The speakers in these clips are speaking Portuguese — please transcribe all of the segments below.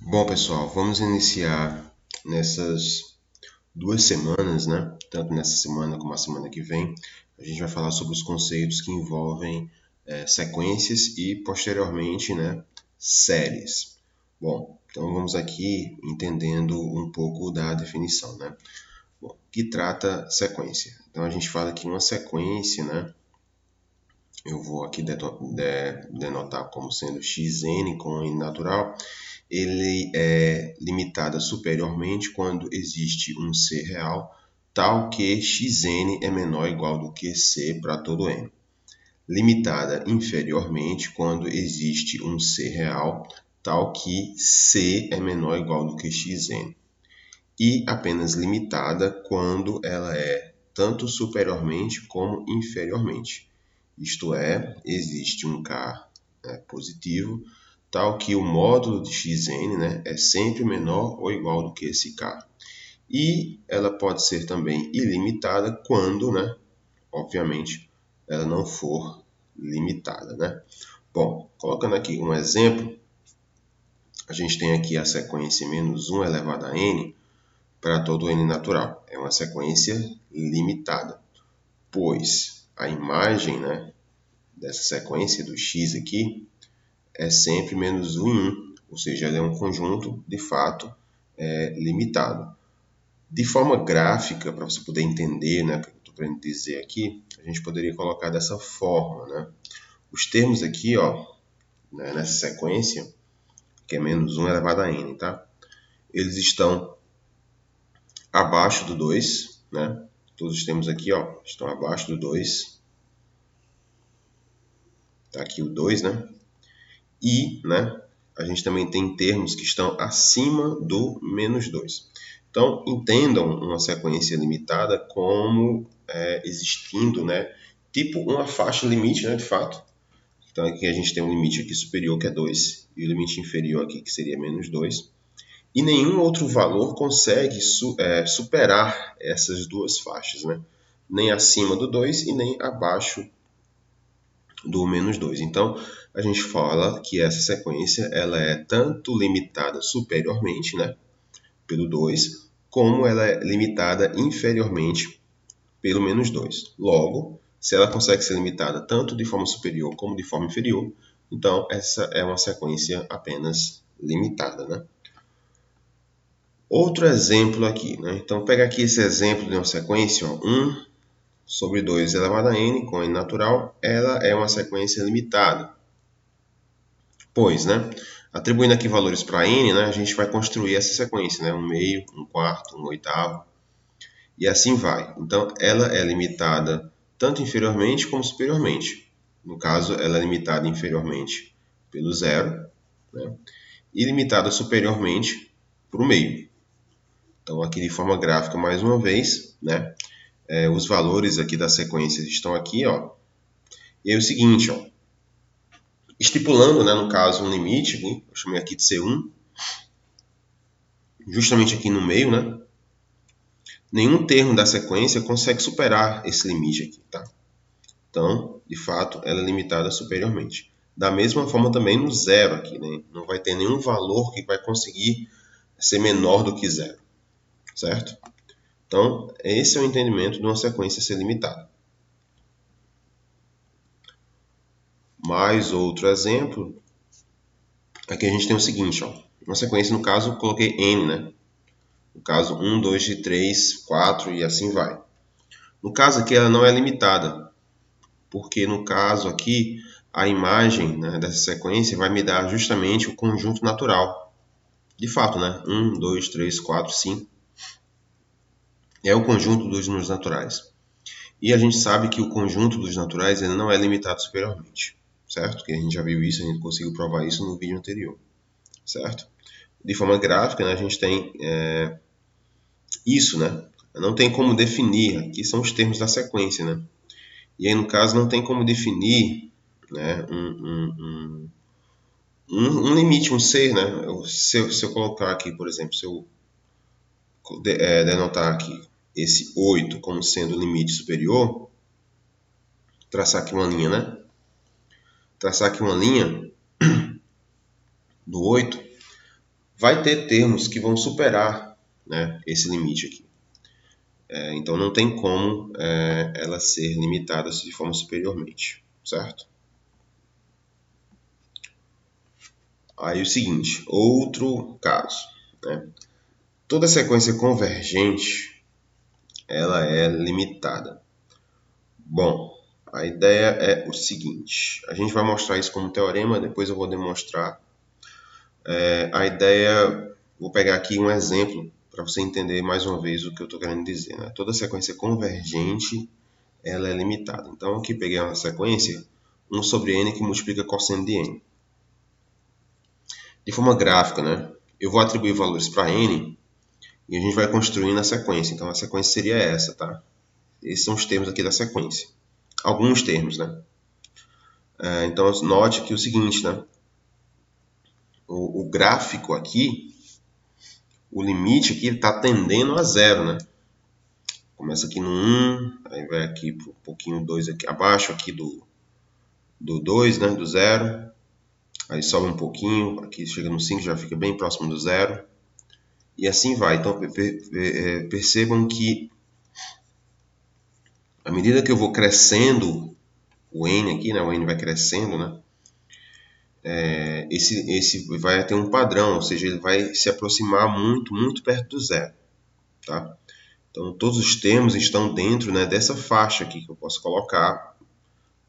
Bom, pessoal, vamos iniciar nessas 2 semanas, né? Tanto nessa semana como a semana que vem, a gente vai falar sobre os conceitos que envolvem sequências e, posteriormente, né, séries. Bom, então vamos aqui entendendo um pouco da definição, né? Bom, que trata sequência. Então a gente fala que uma sequência, né? Eu vou aqui denotar como sendo xn com n natural. Ele é limitada superiormente quando existe um C real, tal que xn é menor ou igual do que C para todo n. Limitada inferiormente quando existe um C real, tal que C é menor ou igual do que xn. E apenas limitada quando ela é tanto superiormente como inferiormente. Isto é, existe um K positivo, tal que o módulo de xn, né, é sempre menor ou igual do que esse K. E ela pode ser também ilimitada quando, né, obviamente, ela não for limitada. Né? Bom, colocando aqui um exemplo, a gente tem aqui a sequência menos 1 elevado a n para todo n natural. É uma sequência limitada, pois a imagem, né, dessa sequência do x aqui é sempre menos 1 em 1, ou seja, ele é um conjunto, de fato, limitado. De forma gráfica, para você poder entender, né, o que eu estou querendo dizer aqui, a gente poderia colocar dessa forma. Né? Os termos aqui, ó, né, nessa sequência, que é menos 1 elevado a n, tá? Eles estão abaixo do 2, né? Todos os termos aqui, ó, estão abaixo do 2. Tá aqui o 2, né? E, né, a gente também tem termos que estão acima do menos 2. Então, entendam uma sequência limitada como existindo, né, tipo uma faixa limite, né, de fato. Então, aqui a gente tem um limite aqui superior, que é 2, e o limite inferior aqui, que seria menos 2. E nenhum outro valor consegue superar essas duas faixas, né? Nem acima do 2 e nem abaixo do menos 2. Então, a gente fala que essa sequência ela é tanto limitada superiormente, né, pelo 2, como ela é limitada inferiormente pelo menos 2. Logo, se ela consegue ser limitada tanto de forma superior como de forma inferior, então essa é uma sequência apenas limitada. Né? Outro exemplo aqui. Né? Então, pega aqui esse exemplo de uma sequência, ó, 1 sobre 2 elevado a n, com n natural, ela é uma sequência limitada. Pois, né? Atribuindo aqui valores para n, né, a gente vai construir essa sequência, né? 1/2, 1/4, 1/8, e assim vai. Então, ela é limitada tanto inferiormente como superiormente. No caso, ela é limitada inferiormente pelo zero, né? E limitada superiormente para o meio. Então, aqui de forma gráfica, mais uma vez, né? Os valores aqui da sequência estão aqui, ó. E aí é o seguinte, ó. Estipulando, né, no caso, um limite, eu chamei aqui de C1, justamente aqui no meio, né? Nenhum termo da sequência consegue superar esse limite aqui, tá? Então, de fato, ela é limitada superiormente. Da mesma forma também no zero aqui, né? Não vai ter nenhum valor que vai conseguir ser menor do que zero, certo? Então, esse é o entendimento de uma sequência ser limitada. Mais outro exemplo, aqui a gente tem o seguinte, ó. Uma sequência, no caso, eu coloquei n, né? No caso, 1, 2, 3, 4 e assim vai. No caso aqui, ela não é limitada, porque no caso aqui, a imagem, né, dessa sequência vai me dar justamente o conjunto natural. De fato, né? 1, 2, 3, 4, 5 é o conjunto dos números naturais. E a gente sabe que o conjunto dos naturais ele não é limitado superiormente, certo? Que a gente já viu isso, a gente conseguiu provar isso no vídeo anterior, certo? De forma gráfica, né, a gente tem isso, né? Não tem como definir, aqui são os termos da sequência, né? E aí, no caso, não tem como definir, né, um limite, um ser, né? Se eu colocar aqui, por exemplo, se eu denotar aqui esse 8 como sendo o limite superior, traçar aqui uma linha, né? Traçar aqui uma linha do 8, vai ter termos que vão superar, né, esse limite aqui. Então não tem como ela ser limitada de forma superiormente, certo? Aí o seguinte, outro caso, né? Toda sequência convergente, ela é limitada. Bom, a ideia é o seguinte, a gente vai mostrar isso como teorema, depois eu vou demonstrar. A ideia, vou pegar aqui um exemplo para você entender mais uma vez o que eu estou querendo dizer, né? Toda sequência convergente, ela é limitada. Então aqui peguei uma sequência 1 sobre n que multiplica cosseno de n. De forma gráfica, né? Eu vou atribuir valores para n e a gente vai construindo a sequência. Então a sequência seria essa, tá? Esses são os termos aqui da sequência. Alguns termos, né? Então note aqui o seguinte, né? O gráfico aqui, o limite aqui está tendendo a zero, né? Começa aqui no 1, aí vai aqui um pouquinho 2 aqui abaixo aqui do 2, né? Do 0. Aí sobe um pouquinho, aqui chega no 5, já fica bem próximo do 0. E assim vai. Então percebam que à medida que eu vou crescendo o n aqui, né? O n vai crescendo, né? Esse vai ter um padrão, ou seja, ele vai se aproximar muito, muito perto do zero, tá? Então, todos os termos estão dentro, né, dessa faixa aqui que eu posso colocar,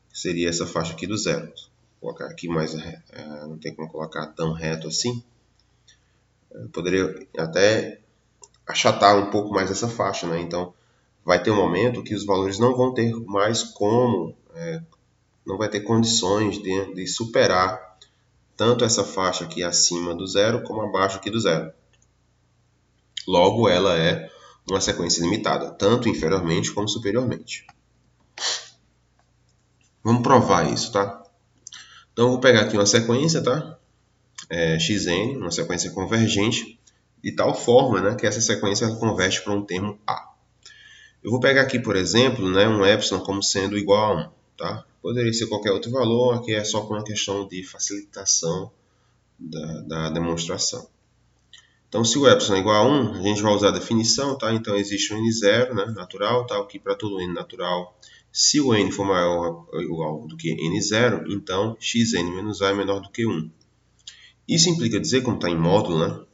que seria essa faixa aqui do zero. Vou colocar aqui mais, não tem como colocar tão reto assim. Eu poderia até achatar um pouco mais essa faixa, né? Então, vai ter um momento que os valores não vão ter mais como, não vai ter condições de superar tanto essa faixa aqui acima do zero como abaixo aqui do zero. Logo, ela é uma sequência limitada, tanto inferiormente como superiormente. Vamos provar isso, tá? Então, eu vou pegar aqui uma sequência, tá? Xn, uma sequência convergente, de tal forma, né, que essa sequência ela converte para um termo A. Eu vou pegar aqui, por exemplo, né, um epsilon como sendo igual a 1, tá? Poderia ser qualquer outro valor, aqui é só por uma questão de facilitação da demonstração. Então, se o epsilon é igual a 1, a gente vai usar a definição, tá? Então, existe um n0, né, natural, tá? Que para todo n natural, se o n for maior ou igual do que n0, então xn menos a é menor do que 1. Isso implica dizer, como está em módulo, né?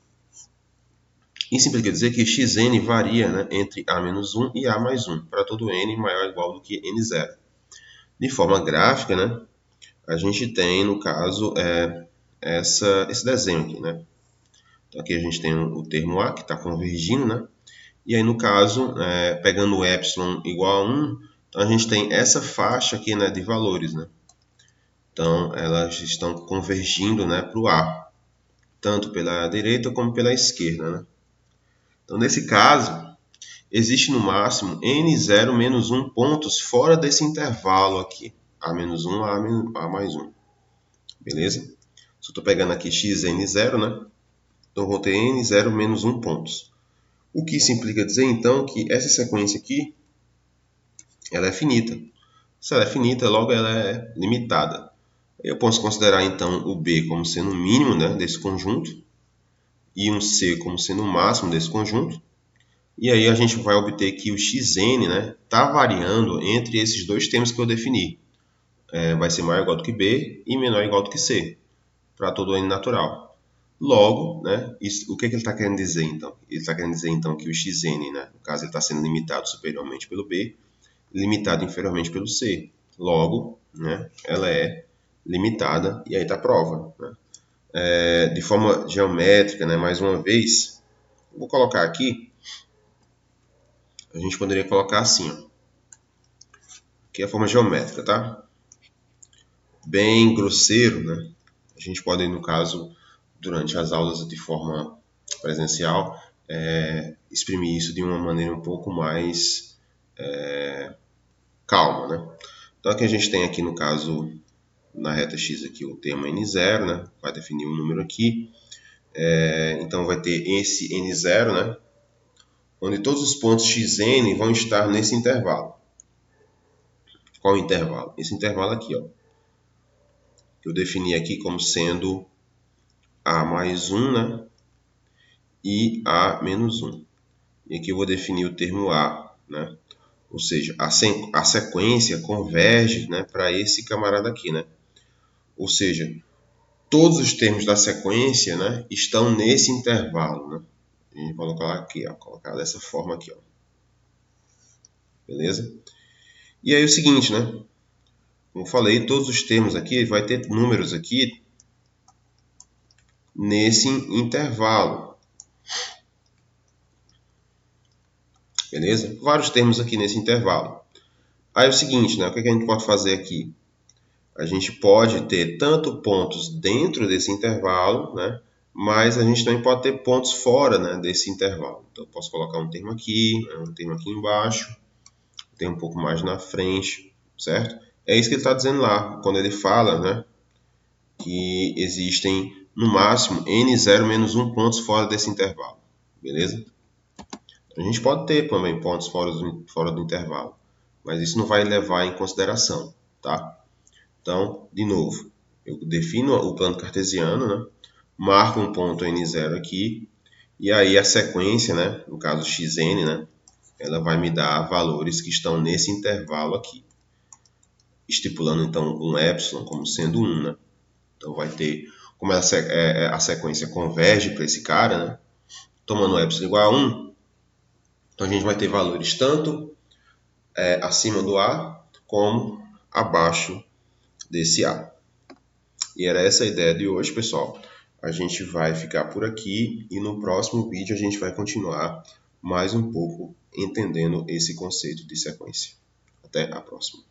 Isso implica dizer que xn varia, né, entre a menos 1 e a mais 1, para todo n maior ou igual do que n0. De forma gráfica, né, a gente tem, no caso, esse desenho aqui, né? Então, aqui a gente tem o termo A, que está convergindo, né? E aí, no caso, pegando o epsilon igual a 1, então a gente tem essa faixa aqui, né, de valores, né? Então, elas estão convergindo, né, para o A, tanto pela direita como pela esquerda, né? Então, nesse caso, existe no máximo n0 menos 1 pontos fora desse intervalo aqui, a menos 1 a mais 1. Beleza? Se eu estou pegando aqui xn0, né? Então, vou ter n0 menos 1 pontos. O que isso implica dizer, então, que essa sequência aqui, ela é finita. Se ela é finita, logo ela é limitada. Eu posso considerar, então, o B como sendo o mínimo, né, desse conjunto, e um C como sendo o máximo desse conjunto. E aí a gente vai obter que o xn, né, está variando entre esses dois termos que eu defini. Vai ser maior ou igual do que B e menor ou igual do que C, para todo n natural. Logo, né, o que ele está querendo dizer, então? Ele está querendo dizer, então, que o xn, né, no caso, ele está sendo limitado superiormente pelo B, limitado inferiormente pelo C. Logo, né, ela é limitada, e aí está a prova. Né? De forma geométrica, né, mais uma vez, vou colocar aqui, a gente poderia colocar assim, ó. Aqui é a forma geométrica, tá? Bem grosseiro, né? A gente pode, no caso, durante as aulas de forma presencial, exprimir isso de uma maneira um pouco mais calma, né? Então, aqui a gente tem aqui, no caso, na reta x aqui o termo n0, né? Vai definir um número aqui. Então, vai ter esse n0, né? Onde todos os pontos xn vão estar nesse intervalo. Qual intervalo? Esse intervalo aqui, ó. Que eu defini aqui como sendo a mais 1, né? e A menos 1. E aqui eu vou definir o termo A, né? Ou seja, a sequência converge, né, para esse camarada aqui, né? Ou seja, todos os termos da sequência, né, estão nesse intervalo, né? A gente vai colocar aqui, ó, colocar dessa forma aqui, ó. Beleza? E aí o seguinte, né? Como eu falei, todos os termos aqui vai ter números aqui nesse intervalo. Beleza? Vários termos aqui nesse intervalo. Aí é o seguinte, né? O que a gente pode fazer aqui? A gente pode ter tanto pontos dentro desse intervalo, né? Mas a gente também pode ter pontos fora, né, desse intervalo. Então, eu posso colocar um termo aqui embaixo, um termo um pouco mais na frente, certo? É isso que ele está dizendo lá, quando ele fala, né, que existem, no máximo, n0 menos 1 pontos fora desse intervalo. Beleza? A gente pode ter também pontos fora do intervalo, mas isso não vai levar em consideração, tá? Então, de novo, eu defino o plano cartesiano, né? Marco um ponto n0 aqui, e aí a sequência, né? No caso xn, né? Ela vai me dar valores que estão nesse intervalo aqui, estipulando então um epsilon como sendo 1, né? Então vai ter, como a sequência converge para esse cara, né? Tomando epsilon igual a 1, então a gente vai ter valores tanto acima do A como abaixo desse A. E era essa a ideia de hoje, pessoal. A gente vai ficar por aqui e no próximo vídeo a gente vai continuar mais um pouco entendendo esse conceito de sequência. Até a próxima.